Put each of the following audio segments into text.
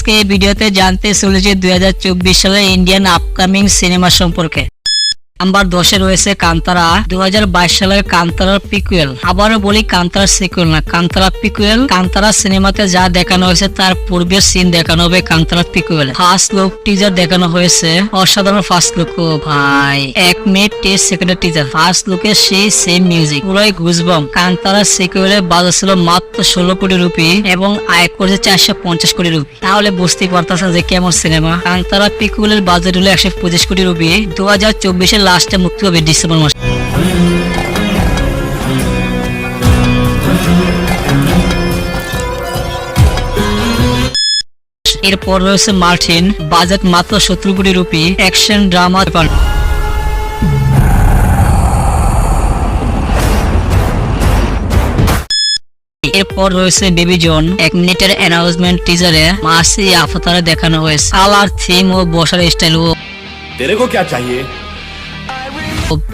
আজকে এই ভিডিওতে জানতে চলেছি 2024 সালের ইন্ডিয়ান আপকামিং সিনেমা সম্পর্কে। নাম্বার 10 এ রয়েছে কান্তারা। 2022 সালের কান্তারার পিকুয়েল। আবারও বলি কান্তারার সিকুয়েল না, কান্তারা পিকুয়েল। কান্তারা সিনেমাতে যা দেখানো হয়েছে তার পূর্বের সিন দেখানো হবে কান্তারা পিকুয়েল। ফার্স্ট লুক টিজার দেখানো হয়েছে, অসাধারণ ফার্স্ট লুক। ও ভাই 1 মিনিট 30 সেকেন্ডের টিজার, ফার্স্ট লুকে সেই সেম মিউজিক, পুরোই গুজবাম। কান্তারা সিকুয়েলের বাজেট ছিল মাত্র 16 কোটি রুপি এবং আয় করেছে 450 কোটি রুপি। তাহলে বুঝতেই পারতেছেন যে কেমন সিনেমা। কান্তারা পিকুয়েলের বাজেট হলো 125 কোটি রুপি। 2024 লাস্টে মুক্তি হবে ডিসেম্বর মাসে। এরপর রয়েছে মার্টিন, বাজেট মাত্র 70 কোটি রুপি, অ্যাকশন ড্রামা। এরপর রয়েছে বেবি জন। 1 মিনিটের অ্যানাউন্সমেন্ট টিজারে মাসি আফতারে দেখানো হয়েছে। কালার, থিম ও বসার স্টাইল। ও तेरे को क्या चाहिए?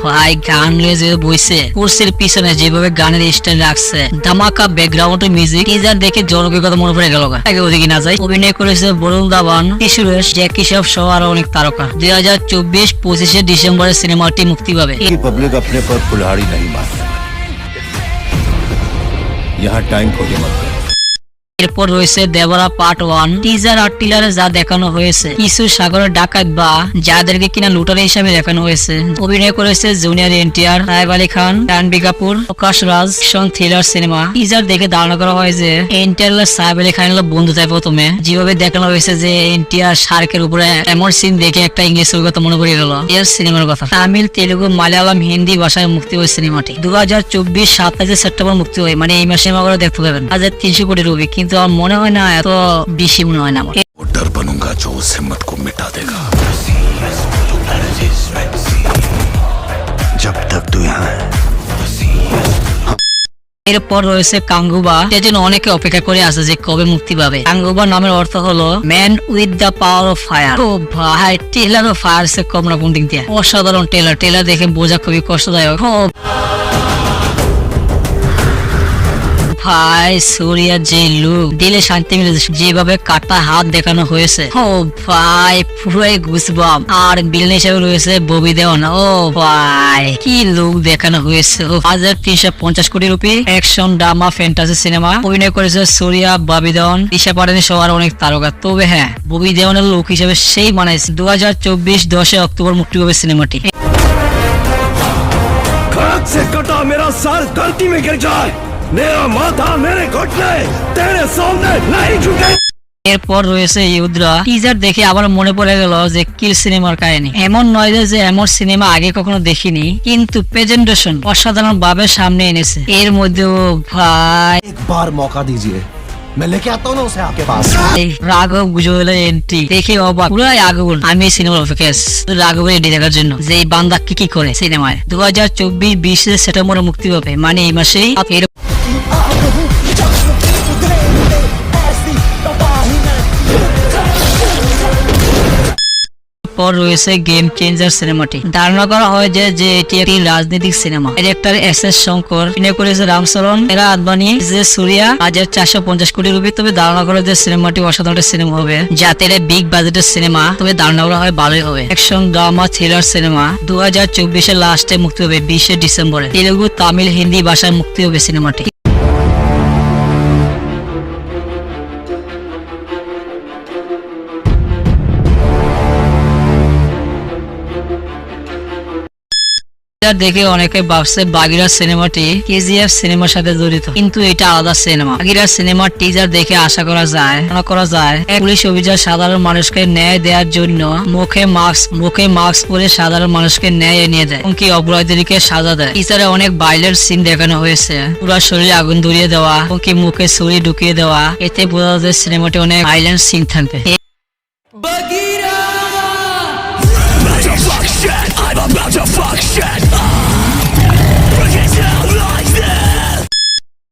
ভাই গান নিয়ে যে বইছে, কুর্সির পিছনে যেভাবে গানের স্টাইল রাখছে, ধামাকা ব্যাকগ্রাউন্ড মিউজিক, টিজার দেখে জনকের কথা মনে পড়ে গেল। আগে ওদিকে না যাই, অভিনয় করেছে বরুণ ধাওয়ান, কিশোরেশ, জ্যাকি শ্রফ সহ আরো অনেক তারকা। 2024 ডিসেম্বরে সিনেমাটি মুক্তি পাবে। पब्लिक अपने पर कुल्हाड़ी नहीं मार यहाँ टाइम खोटे मत करो। এরপর রয়েছে দেবরা পার্ট 1। টিজার আর টিলারে যা দেখানো হয়েছে, কিছু সাগরের ডাকাত বা যাদেরকে কিনা লুটার হিসাবে দেখানো হয়েছে। অভিনয় করেছে junior NTR, Saif Ali Khan, Ranbir Kapoor, Prakash Raj. Action thriller সিনেমা। টিজার দেখে ধারণা করা হয় যে এনটিআর সাইফ আলী খান বন্ধু তাই প্রথমে যেভাবে দেখানো হয়েছে যে এনটিআর শার্কের উপরে এমন সিন দেখে একটা ইংলিশ ছবির কথা মনে পড়ে গেল। এর সিনেমার কথা তামিল, তেলুগু, মালায়ালাম, হিন্দি ভাষায় মুক্তি হয় সিনেমাটি। 2024 27 সেপ্টেম্বর মুক্তি হয়, মানে এই মাসে সিনেমাগুলো দেখতে পাবেন। 300 কোটি রুপি, কিন্তু আমার মনে হয় না এত বেশি মনে হয় না। वो डर बनूंगा जो उस हिम्मत को मिटा देगा। जब तक तू यहाँ है। এরপর রয়েছে কাঙ্গুবা, এর জন্য অনেকে অপেক্ষা করে আছে যে কবে মুক্তি পাবে। কাঙ্গুবা নামের অর্থ হলো man with the power of fire. ও ভাই টেলার অফ ফায়ার সে কম না পুন্ডিং দিয়া, অসাধারণ টেলার। টেলার দেখে বোঝা খুবই কষ্টদায়ক। ভাই সূর্যার যে লুক, দিলে শান্তি মিলে, যেভাবে কাটা হাত দেখানো হয়েছে, ও ভাই পুরোই গুজবাম। আর বিলেন হিসেবে রয়েছে ববি দেওয়ান। ও ভাই কি লুক দেখানো হয়েছে। 350 কোটি rupee, action drama fantasy cinema. অভিনয় করেছে সূর্যা, ববি দেওয়ান, দিশা পাটানি সহ আর অনেক তারকা। তবে হ্যাঁ, ববি দেওয়ানের লুক হিসেবে সেই মানাইছে। 2024 10 অক্টোবর মুক্তি পাবে সিনেমাটি। खड़क से कटा मेरा सर धरती में गिर जाए, मेरा माथा मेरे घुटने तेरे सामने नहीं झुके। এরপর রয়েছে ইউদ্রা। টিজার দেখে আবার মনে পড়ে গেল যে কিল সিনেমার কাহিনী। এমন নয় যে এমন সিনেমা আগে কখনো দেখিনি, কিন্তু প্রেজেন্টেশন অসাধারণ ভাবে সামনে এনেছে। এর মধ্যেও ভাই एक बार मौका दीजिए, मैं लेके आता हूँ ना उसे आपके पास। রাঘব গুজবের এন্ট্রি দেখে অবাক, পুরাই আগুন। আমি এই সিনেমার অপেক্ষা আছি রাঘবের এন্ট্রি দেখার জন্য, যে এই বান্দা কি করে সিনেমায়। 2024 20 সেপ্টেম্বরে মুক্তি পাবে, মানে এই মাসেই। পর রয়েছে গেম চেঞ্জার সিনেমাটি। ধারণা করা হয় যে এটি একটি রাজনৈতিক cinema. Director S S Shankar, অভিনয় করেছে রামচরণ, এরা আদবানি, যে সূর্যা। বাজেট 450 কোটি রুপি। তবে ধারণা করা যে সিনেমাটি অসাধারণ সিনেমা হবে, যাতে এটা বিগ বাজেটের সিনেমা। তবে ধারণা করা হয় ভালোই হবে। Action drama thriller cinema. 2024 লাস্টে মুক্তি হবে 20 ডিসেম্বরে। তেলুগু, তামিল, হিন্দি ভাষায় মুক্তি হবে সিনেমাটি। দেখে অনেকে ভাবছে বাগিরা সিনেমাটি কেজিএফ সিনেমার সাথে জড়িত, কিন্তু এটা আলাদা সিনেমা। বাগিরা সিনেমার টিজার দেখে আশা করা যায় পুলিশ অভিযান সাধারণ মানুষকে ন্যায় দেওয়ার জন্য মুখে মাস্ক পরে সাধারণ মানুষকে ন্যায় এনে দেয়, এমনকি অপরাধীদেরকে সাজা দেয়। টিজারে অনেক ভাইলেন্ট সিন দেখানো হয়েছে, পুরো শরীরে আগুন ধরিয়ে দেওয়া, এমনকি মুখে ছুরি ঢুকিয়ে দেওয়া। এতে বোঝা যায় সিনেমাটি অনেক ভাইলেন্ট সিন থাকবে।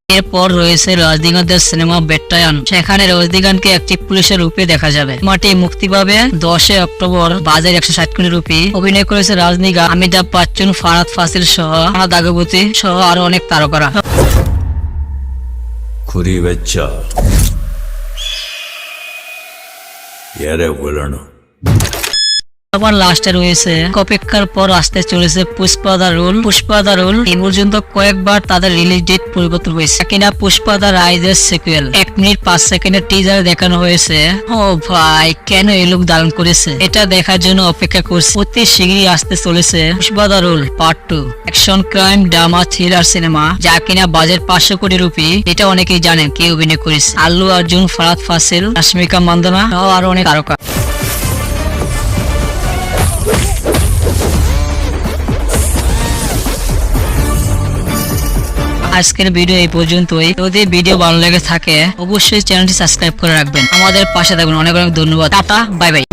এরপর রয়েছে রজনীকান্তের সিনেমা বেট্টায়ান। সেখানে রজনীকান্তকে একটি পুলিশের রূপে দেখা যাবে। সিনেমাটি মুক্তি পাবে 10 অক্টোবর। বাজার 160 কোটি রুপি। অভিনয় করেছে রজনীকান্ত, অমিতাভ বচ্চন, ফারাদ ফাসিল সহ দাগবতী সহ আরো অনেক তারকারা। खुरी बच्चा এরে বলনো আবার লাস্টে রয়েছে অপেক্ষার পর আসতে চলেছে Pushpa the rule. Pushpa the rule এই পর্যন্ত কয়েকবার তাদের রিলিজ ডেট পরিবর্তন হয়েছে, কিনা পুষ্পা দা রাইজের সিকুয়েল 1 মিনিট 5 সেকেন্ডের টিজার দেখানো হয়েছে। ও ভাই, কেন এই লোক দারুণ করেছে, এটা দেখার জন্য অপেক্ষা করছে। অতি শীঘ্রই আসতে চলেছে Pushpa the rule part 2, action crime drama thriller সিনেমা, যা কিনা বাজেট 500 কোটি রুপি। এটা অনেকেই জানেন কে অভিনয় করেছে, আল্লু অর্জুন, ফারাদ ফাসিল, রশ্মিকা মান্দানা সহ আরো অনেক তারকা। আজকের ভিডিও এই পর্যন্তই। যদি ভিডিও ভালো লেগে থাকে অবশ্যই চ্যানেলটি সাবস্ক্রাইব করে রাখবেন, আমাদের পাশে থাকবেন। অনেক অনেক ধন্যবাদ। Tata, bye bye.